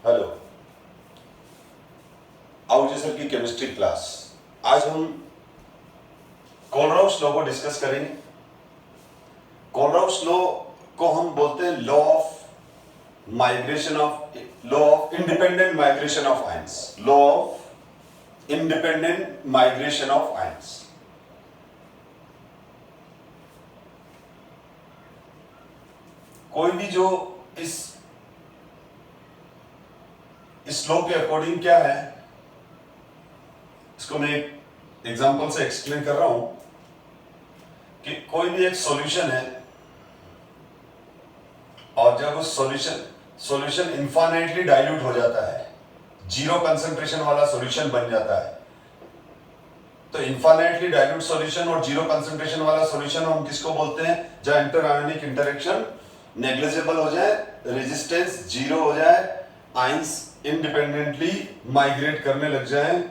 Hello, Ahuja sir की chemistry class. आज हम कोलराउस लॉ को डिस्कस करेंगे। कोलराउस लॉ को हम बोलते हैं law of independent migration of ions. Law of independent migration of ions. कोई भी जो इस लॉ के अकॉर्डिंग क्या है, इसको मैं एक एग्जांपल से एक्सप्लेन कर रहा हूं कि कोई भी एक सॉल्यूशन है और जब उस सॉल्यूशन इनफाइनाइटली डाइल्यूट हो जाता है, जीरो कंसंट्रेशन वाला सॉल्यूशन बन जाता है, तो इनफाइनाइटली डाइल्यूट सॉल्यूशन और जीरो कंसंट्रेशन वाला सॉल्यूशन हम किसको बोलते हैं? जहां इंटर आयोनिक इंटरेक्शन नेग्लिजिबल हो जाए, रेजिस्टेंस जीरो हो जाए, आयंस इंडिपेंडेंटली माइग्रेट करने लग जाएं।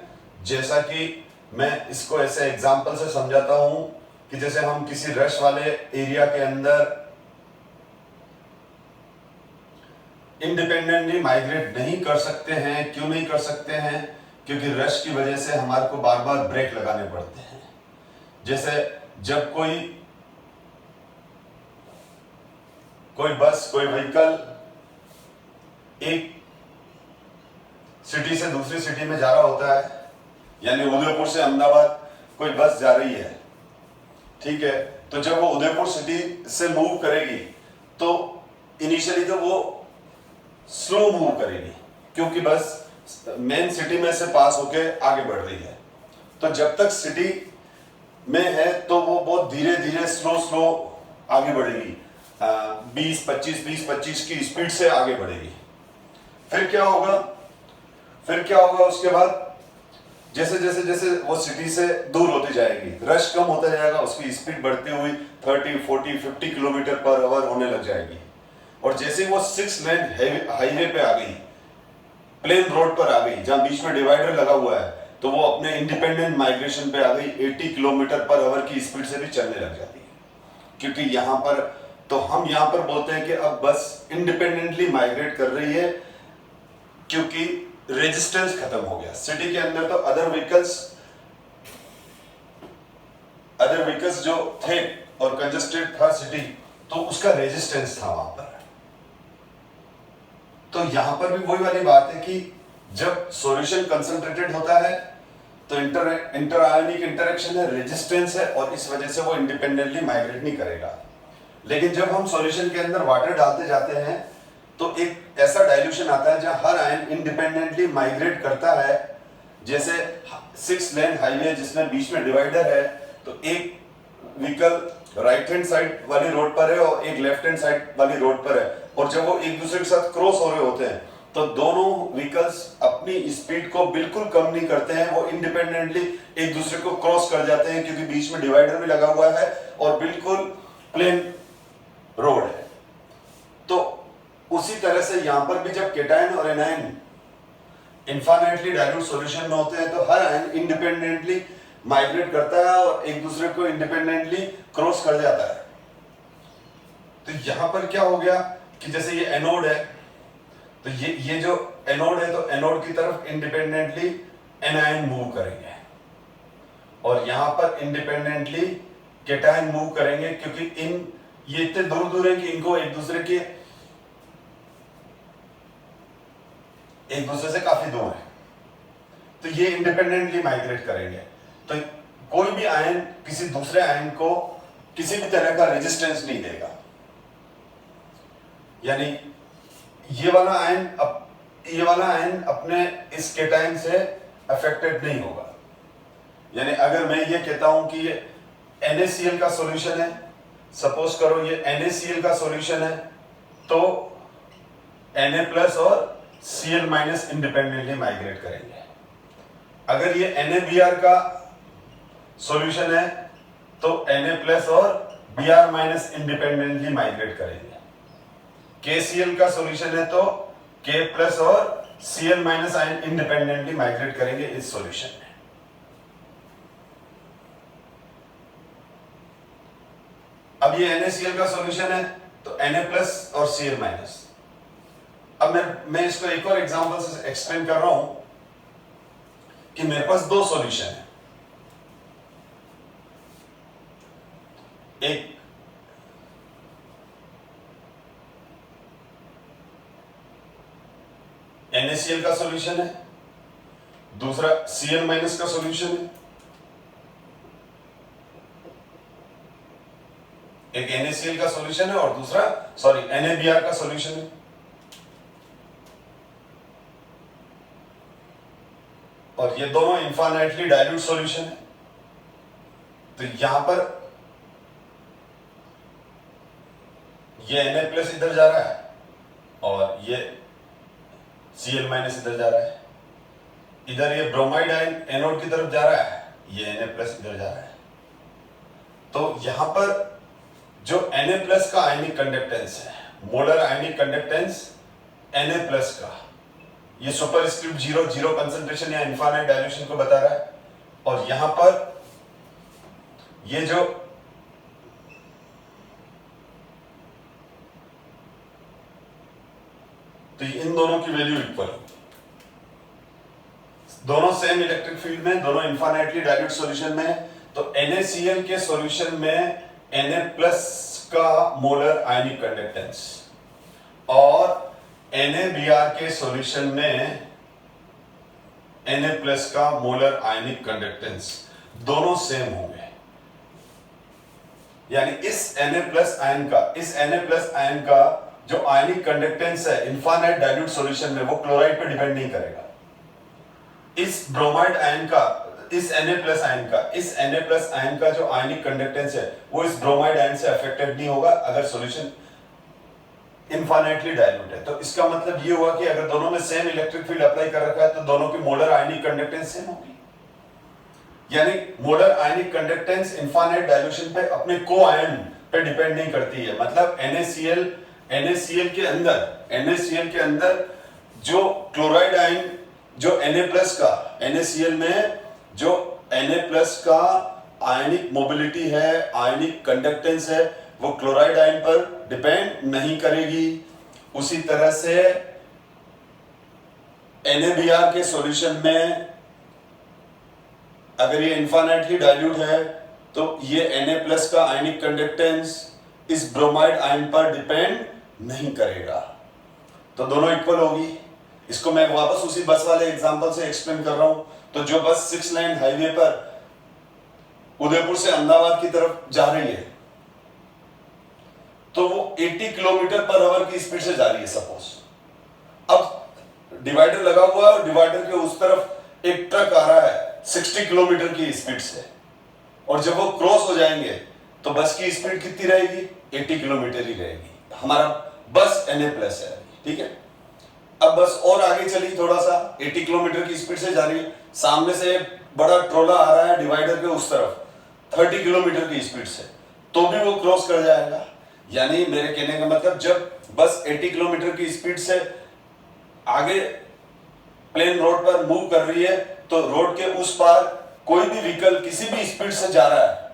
जैसा कि मैं इसको ऐसे एग्जांपल से समझाता हूं कि जैसे हम किसी रश वाले एरिया के अंदर इंडिपेंडेंटली माइग्रेट नहीं कर सकते हैं। क्यों नहीं कर सकते हैं? क्योंकि रश की वजह से हमारे को बार बार ब्रेक लगाने पड़ते हैं। जैसे जब कोई बस, कोई व्हीकल एक सिटी से दूसरी सिटी में जा रहा होता है, यानी उदयपुर से अहमदाबाद कोई बस जा रही है, ठीक है, तो जब वो उदयपुर सिटी से मूव करेगी तो इनिशियली तो वो स्लो मूव करेगी, क्योंकि बस मेन सिटी में से पास होके आगे बढ़ रही है। तो जब तक सिटी में है तो वो बहुत धीरे धीरे स्लो आगे बढ़ेगी, 20-25 की स्पीड से आगे बढ़ेगी। फिर क्या होगा उसके बाद? जैसे जैसे जैसे वो सिटी से दूर होती जाएगी, रश कम होता जाएगा, उसकी स्पीड बढ़ती हुई 30, 40, 50 किलोमीटर पर आवर होने लग जाएगी। और जैसे वो 6 लेन हाईवे पे आ गई, प्लेन रोड पर आ गई, जहां बीच में डिवाइडर लगा हुआ है, तो वो अपने इंडिपेंडेंट माइग्रेशन पे आ गई। 80 किलोमीटर पर आवर की स्पीड से भी चलने लग जाती है। क्योंकि यहां पर तो हम यहां पर बोलते हैं कि अब बस इंडिपेंडेंटली माइग्रेट कर रही है, क्योंकि रेजिस्टेंस खत्म हो गया। सिटी के अंदर तो अदर व्हीकल्स जो थे और कंजेस्टेड था सिटी, तो उसका रेजिस्टेंस था वहां पर। तो यहां पर भी वही वाली बात है कि जब सॉल्यूशन कंसंट्रेटेड होता है तो इंटर आयोनिक इंटरेक्शन है, रेजिस्टेंस है, और इस वजह से वो इंडिपेंडेंटली माइग्रेट नहीं करेगा। लेकिन जब हम सॉल्यूशन के अंदर वाटर डालते जाते हैं तो एक ऐसा डाइल्यूशन आता है जहां हर आयन इंडिपेंडेंटली माइग्रेट करता है। जैसे 6 लेन हाईवे जिसमें बीच में डिवाइडर है, तो एक व्हीकल राइट हैंड साइड वाली रोड पर है और एक लेफ्ट हैंड साइड वाली रोड पर है, और जब वो एक दूसरे के साथ क्रॉस हो रहे होते हैं तो दोनों व्हीकल्स अपनी स्पीड को बिल्कुल कम नहीं करते हैं, वो इंडिपेंडेंटली एक दूसरे को क्रॉस कर जाते हैं, क्योंकि बीच में डिवाइडर भी लगा हुआ है और बिल्कुल प्लेन रोड है। तो उसी तरह से यहां पर भी जब केटायन और एनायन इनफाइनाइटली डाइल्यूट सॉल्यूशन में होते हैं तो हर आयन इंडिपेंडेंटली माइग्रेट करता है और एक दूसरे को इंडिपेंडेंटली क्रॉस कर जाता है। तो यहां पर क्या हो गया कि जैसे ये एनोड है, तो ये जो एनोड है, तो एनोड की तरफ इंडिपेंडेंटली एनायन मूव करेंगे, और यहां पर इंडिपेंडेंटली केटायन मूव करेंगे, क्योंकि ये इतने दूर दूर है कि इनको एक दूसरे से काफी दूर है, तो ये इंडिपेंडेंटली माइग्रेट करेंगे। तो कोई भी आयन किसी दूसरे आयन को किसी भी तरह का रेजिस्टेंस नहीं देगा, यानी ये वाला आयन अपने इस केटायन से अफेक्टेड नहीं होगा। यानी अगर मैं ये कहता हूं कि ये NaCl का सॉल्यूशन है, सपोज करो ये NaCl का सॉल्यूशन है, तो Na+ और Cl- इंडिपेंडेंटली माइग्रेट करेंगे। अगर ये NaBr का सॉल्यूशन है तो Na+ और Br- इंडिपेंडेंटली माइग्रेट करेंगे। KCl का सॉल्यूशन है तो K+ और Cl- आयन इंडिपेंडेंटली माइग्रेट करेंगे इस सॉल्यूशन में। अब ये NaCl का सॉल्यूशन है तो Na+ और Cl-। अब मैं इसको एक और एग्जांपल से एक्सप्लेन कर रहा हूं कि मेरे पास दो सॉल्यूशन है, एक NaCl का सॉल्यूशन है, दूसरा Cl- का सॉल्यूशन है। एक NaCl का सॉल्यूशन है और दूसरा NaBr का सॉल्यूशन है। और ये दोनों इनफाइनाइटली डाइल्यूट सॉल्यूशन है। तो यहां पर ये Na+ इधर जा रहा है और ये Cl- इधर जा रहा है। इधर ये ब्रोमाइड आयन एनोड की तरफ जा रहा है, ये Na+ इधर जा रहा है। तो यहां पर जो Na+ का आयनिक कंडक्टेंस है, मोलर आयनिक कंडक्टेंस Na+ का, ये सुपरस्क्रिप्ट 0 कंसंट्रेशन या इनफाइनाइट डाइल्यूशन को बता रहा है। और यहां पर ये जो तो इन दोनों की वैल्यू इक्वल होगी, दोनों सेम इलेक्ट्रिक फील्ड में, दोनों इनफाइनाइटली डाइल्यूट सॉल्यूशन में है। तो NaCl के सॉल्यूशन में Na+ का मोलर आयनिक कंडक्टेंस और NaBr के सॉल्यूशन में Na+ का मोलर आयनिक कंडक्टेंस दोनों सेम होंगे। यानी इस Na+ आयन का जो आयनिक कंडक्टेंस है इनफाइनाइट डाइल्यूट सॉल्यूशन में, वो क्लोराइड पे डिपेंड नहीं करेगा। इस ब्रोमाइड आयन का, इस Na+ आयन का जो आयनिक कंडक्टेंस है वो इस ब्रोमाइड आयन से अफेक्टेड नहीं होगा अगर सॉल्यूशन इनफाइनाइटली डाइल्यूट है। तो इसका मतलब ये हुआ कि अगर दोनों में सेम इलेक्ट्रिक फील्ड अप्लाई कर रखा है तो दोनों की मोलर आयनिक कंडक्टेंस सेम होगी। यानी molar ionic conductance infinite dilution पे अपने को आयन पे डिपेंड नहीं करती है। मतलब NaCl के अंदर जो क्लोराइड आयन, जो Na+ का, NaCl में जो Na+ का आयनिक मोबिलिटी है, आयनिक कंडक्टेंस है, वो क्लोराइड आयन पर डिपेंड नहीं करेगी। उसी तरह से NaBr के सॉल्यूशन में अगर ये इनफाइनाइटली डाइल्यूट है तो ये Na+ का आयनिक कंडक्टेंस इस ब्रोमाइड आयन पर डिपेंड नहीं करेगा, तो दोनों इक्वल होगी। इसको मैं वापस उसी बस वाले एग्जांपल से एक्सप्लेन कर रहा हूं। तो जो बस 6 लाइन हाईवे पर उदयपुर से अहमदाबाद की तरफ जा रही है तो वो 80 किलोमीटर/आवर की स्पीड से जा रही है सपोज। अब डिवाइडर लगा हुआ है और डिवाइडर के उस तरफ एक ट्रक आ रहा है 60 किलोमीटर की स्पीड से, और जब वो क्रॉस हो जाएंगे तो बस की स्पीड कितनी रहेगी? 80 किलोमीटर ही रहेगी। हमारा बस Na+ है, ठीक है। अब बस और आगे चली थोड़ा सा, 80 किलोमीटर की स्पीड से जा रही है, सामने से बड़ा ट्रोला आ रहा है डिवाइडर के उस तरफ 30 किलोमीटर की स्पीड से, तो भी वो क्रॉस कर जाएगा। यानी मेरे कहने का मतलब, जब बस 80 किलोमीटर की स्पीड से आगे प्लेन रोड पर मूव कर रही है तो रोड के उस पार कोई भी व्हीकल किसी भी स्पीड से जा रहा है,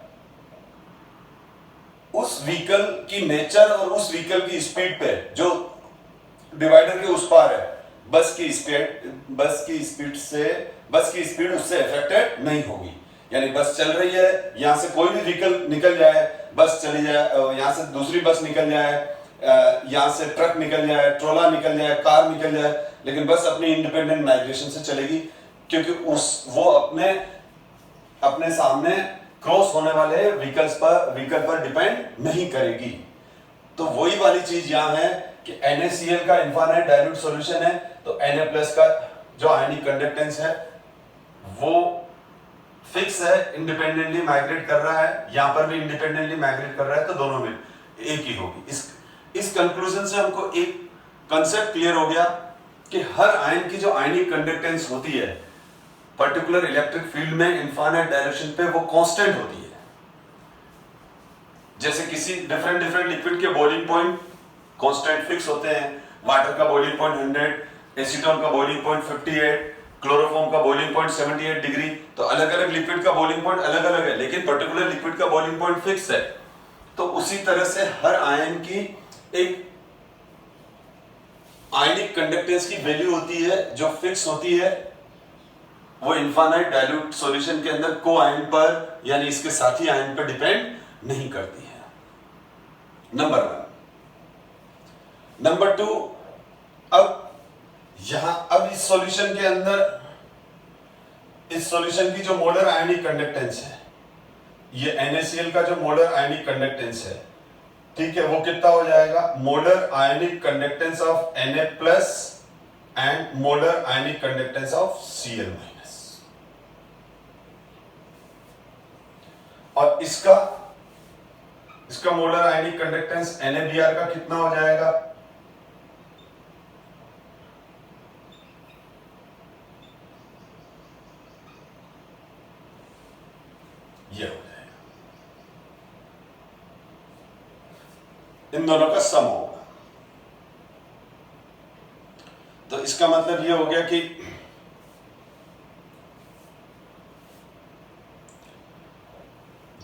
उस व्हीकल की नेचर और उस व्हीकल की स्पीड पे जो डिवाइडर के उस पार है, बस की स्पीड उससे अफेक्टेड नहीं होगी। यानी बस चल रही है, यहां से कोई भी व्हीकल निकल जाए, बस चली जाए, यहां से दूसरी बस निकल जाए, यहां से ट्रक निकल जाए, ट्रोला निकल जाए, कार निकल जाए, लेकिन बस अपनी इंडिपेंडेंट माइग्रेशन से चलेगी, क्योंकि वो अपने सामने क्रॉस होने वाले व्हीकल पर डिपेंड नहीं करेगी। तो वही वाली चीज यहां है कि NaCl का इनफाइनाइट डाइल्यूट सॉल्यूशन है तो Na+ का जो आयनिक कंडक्टेंस है वो फिक्स है, इंडिपेंडेंटली माइग्रेट कर रहा है, यहां पर भी इंडिपेंडेंटली माइग्रेट कर रहा है, तो दोनों में एक ही होगी। इस कंक्लूजन से हमको एक कंसेप्ट क्लियर हो गया कि हर आयन की जो आयनिक कंडक्टेंस होती है पर्टिकुलर इलेक्ट्रिक फील्ड में इनफाइनाइट डायरेक्शन पे वो कांस्टेंट होती है। जैसे किसी डिफरेंट लिक्विड के बॉइलिंग पॉइंट कांस्टेंट फिक्स होते हैं, वाटर का बॉइलिंग पॉइंट 100, एसीटोन का बॉइलिंग पॉइंट 58, क्लोरोफॉर्म का बॉइलिंग पॉइंट 78 डिग्री। तो अलग अलग लिक्विड का बॉइलिंग पॉइंट अलग अलग है, लेकिन पर्टिकुलर लिक्विड का बॉइलिंग पॉइंट फिक्स है। तो उसी तरह से हर आयन की एक आयनिक कंडक्टेंस की वैल्यू होती है जो फिक्स होती है, वो इनफाइनाइट डाइल्यूट सॉल्यूशन के अंदर को आयन पर यानी इसके साथी आयन पर डिपेंड नहीं करती है। नंबर 1। नंबर 2, अब इस सॉल्यूशन के अंदर इस सॉल्यूशन की जो मोलर आयनिक कंडक्टेंस है, ये NaCl का जो मोलर आयनिक कंडक्टेंस है, ठीक है, वो कितना हो जाएगा? Molar ionic conductance of Na plus and molar ionic conductance of Cl minus. और इसका मोलर आयनिक कंडक्टेंस NaBr का कितना हो जाएगा? ये हो जाएगा, इन दोनों का सम होगा। तो इसका मतलब ये हो गया कि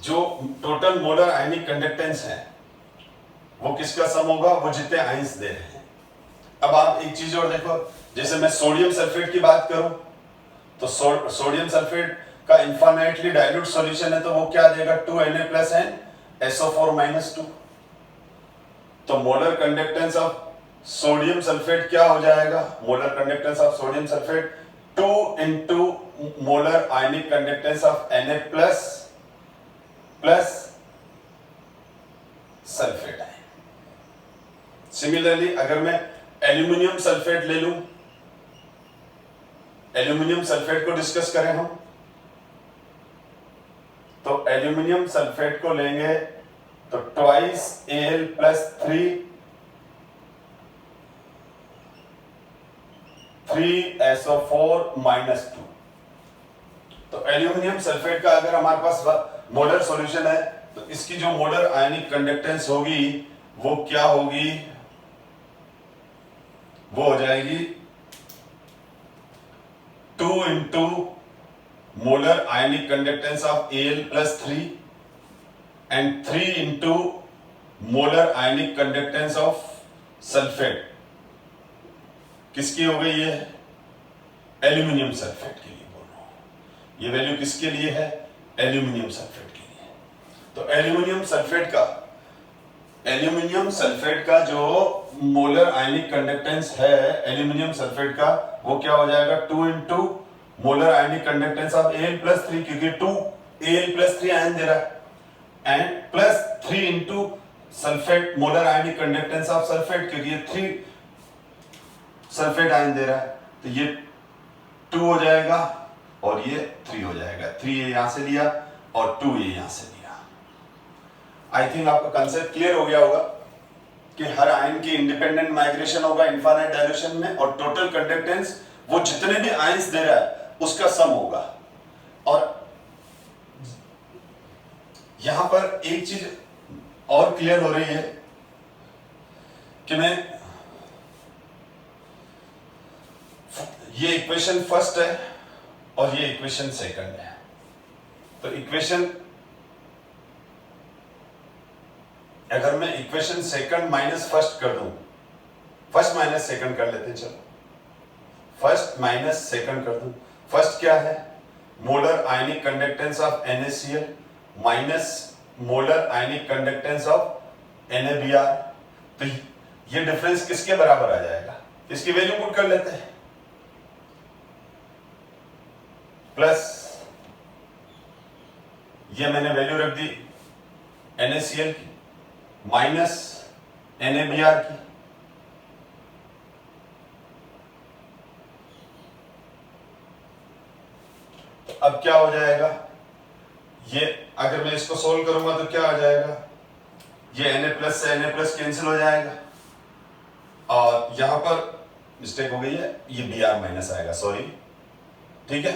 जो टोटल मोलर आयनिक कंडक्टेंस है वो किसका सम होगा? वो जितने आयंस दे रहे हैं। अब आप एक चीज और देखो, जैसे मैं सोडियम सल्फेट की बात करूं तो सोडियम सल्फेट का इनफाइनाइटली डाइल्यूट सॉल्यूशन है, तो वो क्या देगा? 2Na plus N SO4 minus 2। तो molar conductance of sodium sulphate क्या हो जाएगा? Molar conductance of sodium sulphate 2 into molar ionic conductance of Na plus sulphate ion. Similarly अगर मैं एल्यूमिनियम सल्फेट ले लूं, एल्यूमिनियम सल्फेट को डिस्कस करें हम, तो एल्यूमिनियम सल्फेट को लेंगे तो twice Al plus 3SO4 minus 2। तो एल्यूमिनियम सल्फेट का अगर हमारे पास मोलर सॉल्यूशन है तो इसकी जो मोलर आयनिक कंडक्टेंस होगी वो क्या होगी? वो हो जाएगी 2 into molar ionic conductance of Al plus 3 and 3 into molar ionic conductance of sulphate. किसकी हो गई है? एल्यूमिनियम सल्फेट के लिए बोल रहा हूं। ये वैल्यू किसके लिए है? एल्यूमिनियम सल्फेट के लिए। तो एल्यूमिनियम सल्फेट का जो मोलर आयनिक कंडक्टेंस है एल्यूमिनियम सल्फेट का, वो क्या हो जाएगा? 2 into molar ionic conductance of Al plus 3, क्योंकि 2 Al प्लस 3 आयन दे रहा है, and plus 3 into sulphate molar ionic conductance of sulphate, क्योंकि ये 3 सल्फेट आयन दे रहा है, तो ये 2 हो जाएगा और ये 3 हो जाएगा। 3 ये यहां से लिया और 2 ये यहां से लिया। आई थिंक आपका कंसेप्ट क्लियर हो गया होगा कि हर आयन की इंडिपेंडेंट माइग्रेशन होगा इनफाइनाइट डायरेक्शन में, और टोटल कंडक्टेंस वो जितने भी आयंस दे रहा है उसका सम होगा। और यहां पर एक चीज और क्लियर हो रही है कि मैं ये इक्वेशन फर्स्ट है और ये इक्वेशन सेकंड है। तो इक्वेशन अगर मैं इक्वेशन सेकंड माइनस फर्स्ट कर दूं, फर्स्ट माइनस सेकंड कर लेते हैं, चलो फर्स्ट माइनस सेकंड कर दूं। फर्स्ट क्या है? Molar ionic conductance of NaCl minus molar ionic conductance of NaBr। तो ये डिफरेंस किसके बराबर आ जाएगा? इसकी वैल्यू पुट कर लेते हैं, प्लस ये मैंने वैल्यू रख दी NaCl की माइनस NaBr की। तो अब क्या हो जाएगा? ये अगर मैं इसको सोल्व करूंगा तो क्या आ जाएगा? ये Na प्लस से Na प्लस कैंसिल हो जाएगा, और यहां पर मिस्टेक हो गई है, ये Br माइनस आएगा, सॉरी, ठीक है।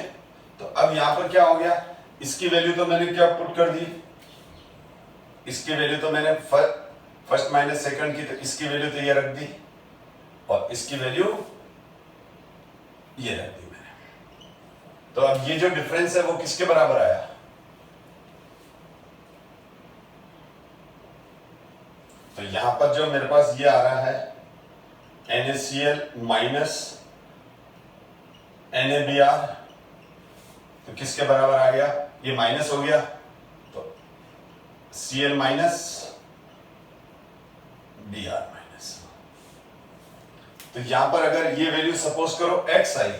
तो अब यहां पर क्या हो गया? इसकी वैल्यू तो मैंने क्या पुट कर दी? इसकी वैल्यू तो मैंने फर्स्ट माइनस सेकंड की, तो इसकी वैल्यू तो ये रख दी और इसकी वैल्यू ये रख दी मैंने। तो अब ये जो डिफरेंस है वो किसके बराबर आया? तो यहां पर जो मेरे पास ये आ रहा है NaCl माइनस NaBr, तो किसके बराबर आ गया, ये माइनस हो गया तो Cl माइनस Br माइनस। तो यहां पर अगर ये वैल्यू सपोज करो x आई,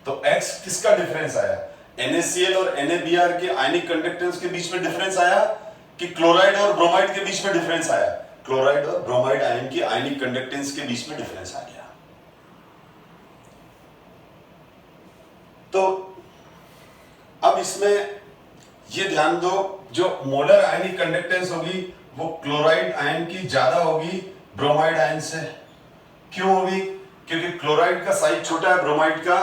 तो x किसका डिफरेंस आया, NaCl और NaBr के आयनिक कंडक्टेंस के बीच में डिफरेंस आया कि क्लोराइड और ब्रोमाइड के बीच में डिफरेंस आया, क्लोराइड और ब्रोमाइड आयन की आयनिक कंडक्टेंस के बीच में डिफरेंस आ गया। तो अब इसमें ये ध्यान दो, जो मोलर आयनिक कंडक्टेंस होगी वो क्लोराइड आयन की ज्यादा होगी ब्रोमाइड आयन से। क्यों होगी, क्योंकि क्लोराइड का साइज छोटा है, ब्रोमाइड का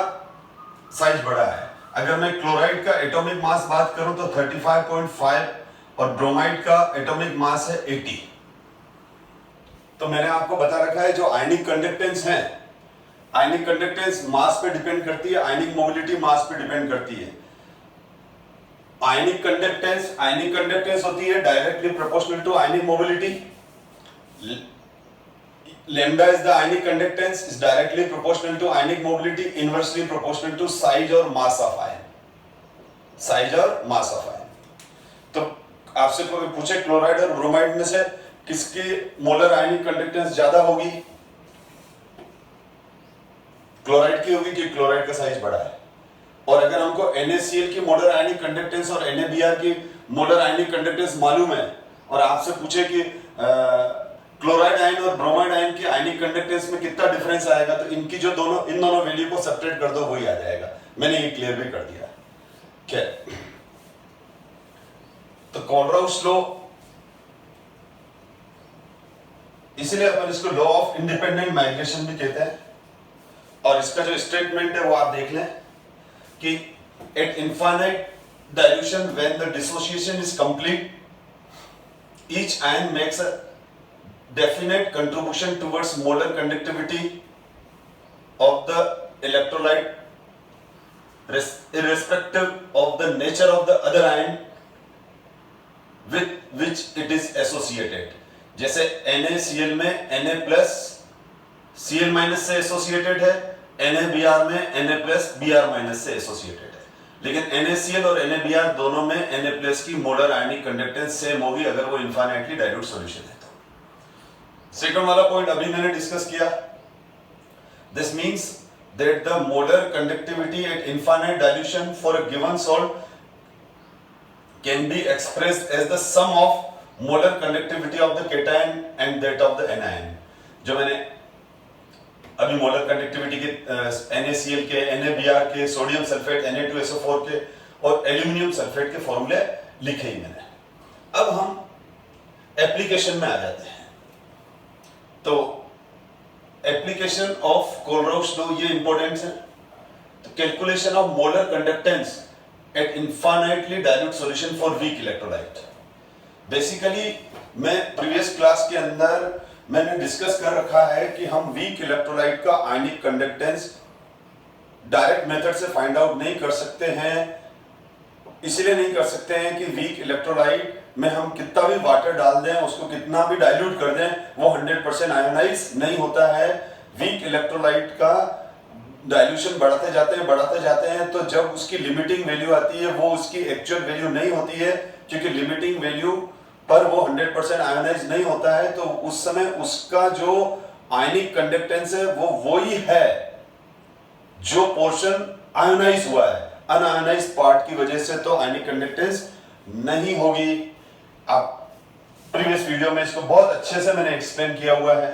साइज बड़ा है। अगर मैं क्लोराइड का एटॉमिक मास बात करूं तो 35.5 और ब्रोमाइड का एटॉमिक मास है 80। तो मैंने आपको बता रखा है जो आयनिक कंडक्टेंस है, आयनिक कंडक्टेंस मास पे डिपेंड करती है, आयनिक मोबिलिटी मास पे डिपेंड करती है। आयनिक कंडक्टेंस होती है directly proportional to ionic mobility. lambda is the ionic conductance is directly proportional to ionic mobility, inversely proportional to size और mass of ion, size और mass of ion। तो आपसे कोई पूछे क्लोराइड और ब्रोमाइड में से किसकी मोलर आयनिक कंडक्टेंस ज्यादा होगी, क्लोराइड की होगी, क्योंकि क्लोराइड का साइज बड़ा है। और अगर हमको NaCl की मोलर आयनिक कंडक्टेंस और NaBr की मोलर आयनिक कंडक्टेंस मालूम है और आपसे पूछे कि क्लोराइड आयन और ब्रोमाइड आयन की आयनिक कंडक्टेंस में कितना डिफरेंस आएगा, तो इनकी जो इन दोनों वैल्यू को सब्ट्रैक्ट कर दो, वही आ जाएगा। मैंने ये क्लियर भी कर दिया। क्या तो कोलराउस लॉ, इसलिए अपन इसको लॉ ऑफ इंडिपेंडेंट माइग्रेशन भी कहते हैं। और इसका जो स्टेटमेंट है वो आप देख लें कि eight infinite dilution when the dissociation is complete, each ion makes a definite contribution towards molar conductivity of the electrolyte irrespective of the nature of the other ion with which it is associated। जैसे NaCl में Na plus Cl minus से associated है, NaBr में Na plus Br minus से associated है। लेकिन NaCl और NaBr दोनों में Na plus की मोलर आयनिक कंडक्टेंस सेम होगी अगर वो इनफाइनाइटली डाइल्यूट सॉल्यूशन है। सेकंड वाला पॉइंट अभी मैंने डिस्कस किया। This means that the molar conductivity at infinite dilution for a given salt can be expressed as the sum of molar conductivity of the cation and that of the anion. जो मैंने अभी molar conductivity के NaCl के, NaBr के, sodium sulphate Na2SO4 के और aluminium sulphate के फॉर्मूले लिखे ही मैंने। अब हम एप्लीकेशन में आ जाते हैं। तो एप्लीकेशन ऑफ कोलराउस लॉ ये इंपॉर्टेंट है। तो calculation of molar conductance at infinitely dilute solution for weak electrolyte. Basically मैं प्रीवियस क्लास के अंदर मैंने डिस्कस कर रखा है कि हम वीक इलेक्ट्रोलाइट का आयनिक कंडक्टेंस डायरेक्ट मेथड से फाइंड आउट नहीं कर सकते हैं। इसलिए नहीं कर सकते हैं कि वीक इलेक्ट्रोलाइट में हम कितना भी वाटर डाल दें, उसको कितना भी डाइल्यूट कर दें, वो 100% आयोनाइज नहीं होता है। वीक इलेक्ट्रोलाइट का डाइल्यूशन बढ़ाते जाते हैं तो जब उसकी लिमिटिंग वैल्यू आती है वो उसकी एक्चुअल वैल्यू नहीं होती है, क्योंकि लिमिटिंग वैल्यू पर वो 100% आयोनाइज नहीं होता है। तो उस समय उसका जो आयनिक कंडक्टेंस है वो वही है जो पोर्शन आयोनाइज हुआ है। अनआयोनाइज पार्ट की वजह से तो आयनिक कंडक्टेंस नहीं होगी। आप प्रीवियस वीडियो में इसको बहुत अच्छे से मैंने एक्सप्लेन किया हुआ है।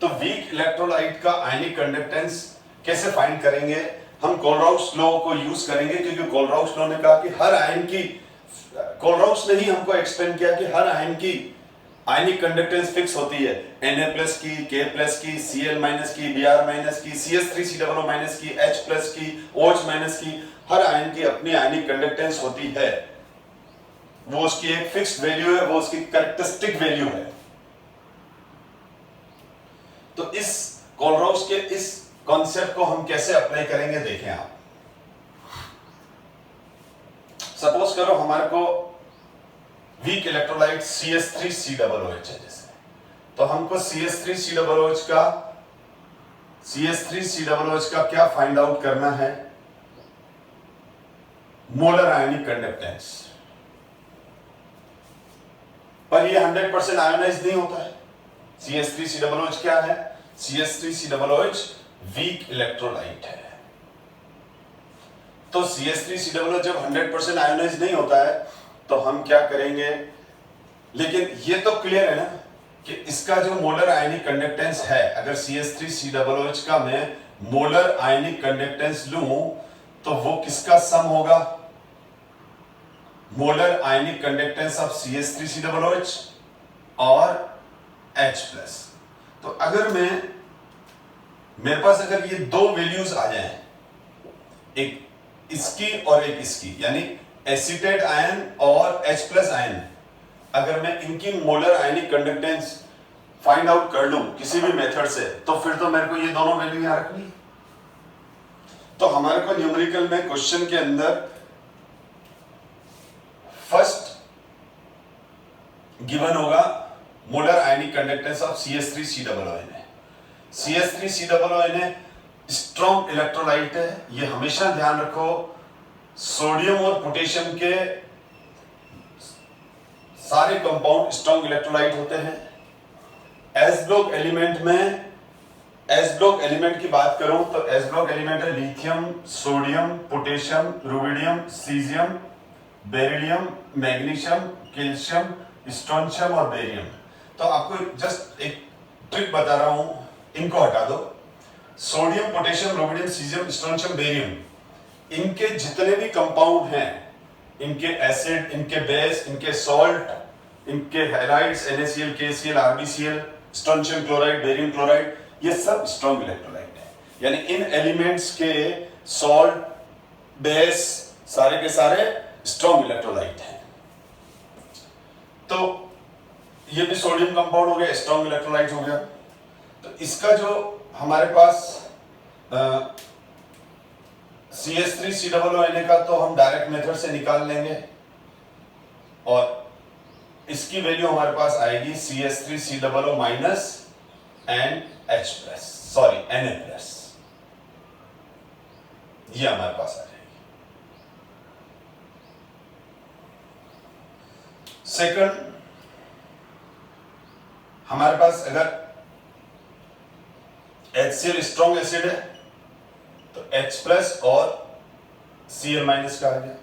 तो वीक इलेक्ट्रोलाइट का आयनिक कंडक्टेंस कैसे फाइंड करेंगे, हम कोलराउस लॉ को यूज करेंगे, क्योंकि कोलराउस लॉ ने कहा कि हर आयन की, कोलराउस ने ही हमको एक्सप्लेन किया कि हर आयन की आयनिक कंडक्टेंस फिक्स होती है। Na प्लस की, K प्लस की, Cl माइनस की, Br माइनस की, CH3COO माइनस की, H प्लस की, OH माइनस की, हर आयन की अपनी आयनिक कंडक्टेंस होती है। वो उसकी एक फिक्स्ड वैल्यू है, वो उसकी कैरेक्टरिस्टिक वैल्यू है। तो इस कोलराउस के इस कॉन्सेप्ट को हम कैसे अप्लाई करेंगे देखें आप। सपोज करो हमारे को वीक इलेक्ट्रोलाइट CH3COOH है जैसे, तो हमको CH3COOH का CH3COOH का क्या फाइंड आउट करना है? Molar ionic conductance. पर ये 100% आयोनाइज नहीं होता है। CH3COOH क्या है? CH3COOH वीक इलेक्ट्रोलाइट है। तो CH3COOH जब 100% आयोनाइज नहीं होता है तो हम क्या करेंगे? लेकिन ये तो क्लियर है ना कि इसका जो मोलर आयनिक कंडक्टेंस है, अगर CH3COOH का मैं मोलर आयनिक कंडक्टेंस लूं तो वो किसका सम होगा? Molar ionic conductance of CH3COOH और H+। तो अगर मेरे पास अगर ये दो वैल्यूज आ जाएं, एक इसकी और एक इसकी, यानी एसीटेट आयन और H+ आयन, अगर मैं इनकी molar ionic conductance find out कर लूं किसी भी मेथड से, तो फिर तो मेरे को ये दोनों वैल्यू यहां रखनी। तो हमारे को न्यूमेरिकल में क्वेश्चन के अंदर फर्स्ट गिवन होगा molar ionic conductance of CH3COOH। CH3COOH strong electrolyte है, ये हमेशा ध्यान रखो। सोडियम और पोटेशियम के सारे कंपाउंड स्ट्रॉन्ग इलेक्ट्रोलाइट होते हैं। एस ब्लॉक एलिमेंट में, एस ब्लॉक एलिमेंट की बात करूं तो एस ब्लॉक एलिमेंट है lithium, sodium, potassium, rubidium, caesium, beryllium, magnesium, calcium, strontium और बेरियम। तो आपको जस्ट एक ट्रिक बता रहा हूं, इनको हटा दो। Sodium, potassium, rubidium, caesium, strontium, barium, इनके जितने भी कंपाउंड हैं, इनके एसिड, इनके बेस, इनके सॉल्ट, इनके halides, NaCl, KCl, RbCl, strontium chloride, barium chloride, ये सब स्ट्रॉन्ग इलेक्ट्रोलाइट है। यानी इन एलिमेंट्स के सॉल्ट, बेस, सारे के सारे स्ट्रॉन्ग इलेक्ट्रोलाइट हैं। तो ये भी सोडियम कंपाउंड हो गया, स्ट्रॉन्ग इलेक्ट्रोलाइट हो गया। तो इसका जो हमारे पास CH3COOH का तो हम डायरेक्ट मेथड से निकाल लेंगे, और इसकी वैल्यू हमारे पास आएगी CH3COO minus and H+, sorry Na+, ये हमारे पास आ जाएगी। सेकंड, हमारे पास अगर HCl स्ट्रॉन्ग एसिड है तो H+ और Cl- का आ गया।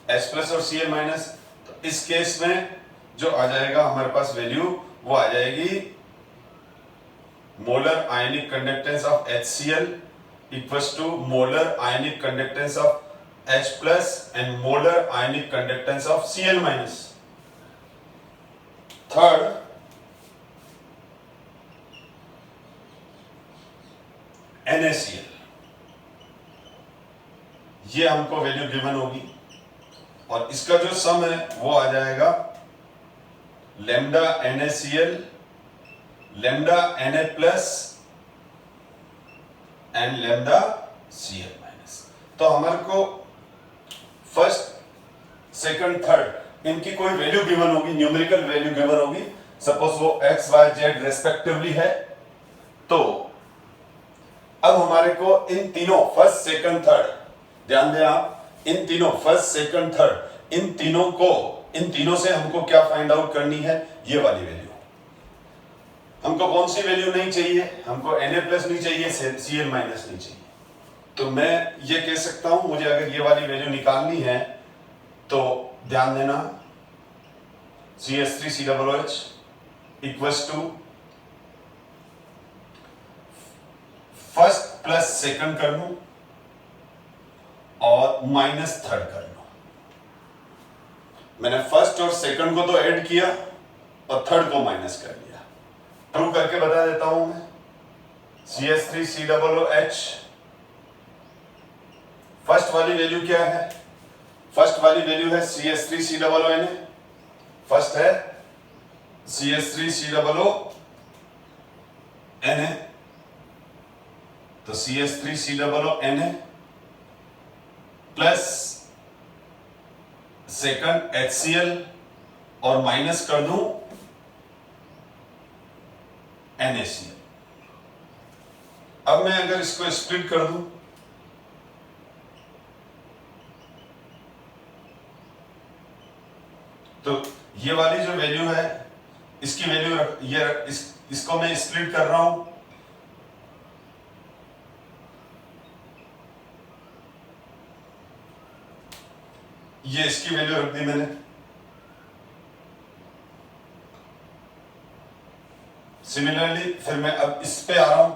H+ और Cl-, तो इस केस में जो आ जाएगा हमारे पास वैल्यू, वो आ जाएगी molar ionic conductance of HCl equals to molar ionic conductance of H+ and molar ionic conductance of Cl-। Third, NaCl, ये हमको वैल्यू गिवन होगी, और इसका जो सम है वो आ जाएगा lambda NaCl, lambda Na+ and lambda Cl-। तो हमारे को फर्स्ट, सेकंड, थर्ड इनकी कोई वैल्यू गिवन होगी, न्यूमेरिकल वैल्यू गिवन होगी। सपोज वो x, y, z रेस्पेक्टिवली है। तो अब हमारे को इन तीनों फर्स्ट, सेकंड, थर्ड, ध्यान दें आप, इन तीनों फर्स्ट, सेकंड, थर्ड, इन तीनों से हमको क्या फाइंड आउट करनी है? ये वाली वैल्यू। हमको कौन सी वैल्यू नहीं चाहिए? हमको Na+ नहीं चाहिए, Cl- नहीं चाहिए। तो मैं ये कह सकता हूं, मुझे अगर ये वाली वैल्यू निकालनी है तो ध्यान देना, CH3COOH equals to first plus second कर लूं और माइनस थर्ड कर लूं। मैंने फर्स्ट और सेकंड को तो ऐड किया और थर्ड को माइनस कर लिया। प्रूव करके बता देता हूं मैं। CH3COOH, फर्स्ट वाली वैल्यू क्या है? फर्स्ट वाली वैल्यू है CH3COONA, फर्स्ट है CH3COONA, तो CH3COONA प्लस सेकंड HCl और माइनस कर दूं NaCl। अब मैं अगर इसको स्प्लिट कर दूं तो ये वाली जो वैल्यू है इसकी वैल्यू इसको मैं स्प्लिट कर रहा हूं, ये इसकी वैल्यू रख दी मैंने। सिमिलरली फिर मैं अब इस पे आ रहा हूं,